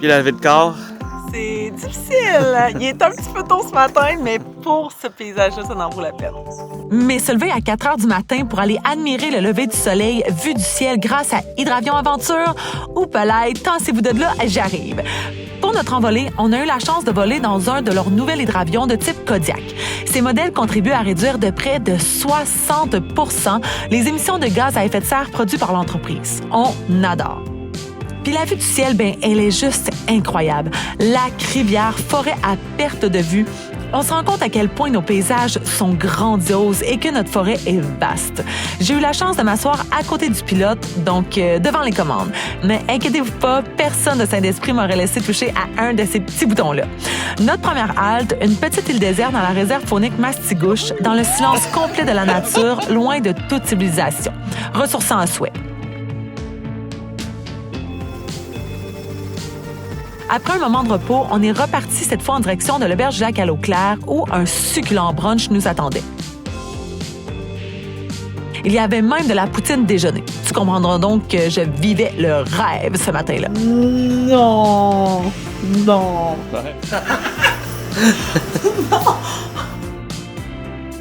Puis la levée de corps? C'est difficile. Il est un petit peu tôt ce matin, mais pour ce paysage-là, ça en vaut la peine. Mais se lever à 4 heures du matin pour aller admirer le lever du soleil vu du ciel grâce à Hydravion Aventure, ou peut-être, tassez-vous de là, j'arrive. Pour notre envolée, on a eu la chance de voler dans un de leurs nouvelles hydravions de type Kodiak. Ces modèles contribuent à réduire de près de 60 % les émissions de gaz à effet de serre produites par l'entreprise. On adore. Puis la vue du ciel, elle est juste incroyable. Lac, rivière, forêt à perte de vue. On se rend compte à quel point nos paysages sont grandioses et que notre forêt est vaste. J'ai eu la chance de m'asseoir à côté du pilote, donc devant les commandes. Mais inquiétez-vous pas, personne de Saint-Esprit m'aurait laissé toucher à un de ces petits boutons-là. Notre première halte, une petite île déserte dans la réserve faunique Mastigouche, dans le silence complet de la nature, loin de toute civilisation. Ressourçant à souhait. Après un moment de repos, on est reparti cette fois en direction de l'auberge du lac à l'eau claire où un succulent brunch nous attendait. Il y avait même de la poutine déjeuner. Tu comprendras donc que je vivais le rêve ce matin-là. Non.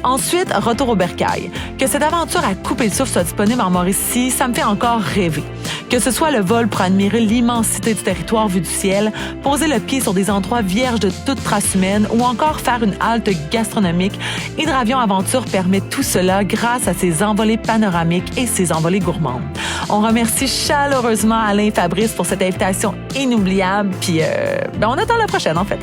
Ensuite, retour au bercail. Que cette aventure à couper le souffle soit disponible en Mauricie, ça me fait encore rêver. Que ce soit le vol pour admirer l'immensité du territoire vu du ciel, poser le pied sur des endroits vierges de toute trace humaine ou encore faire une halte gastronomique, Hydravion Aventure permet tout cela grâce à ses envolées panoramiques et ses envolées gourmandes. On remercie chaleureusement Alain et Fabrice pour cette invitation inoubliable, puis on attend la prochaine en fait.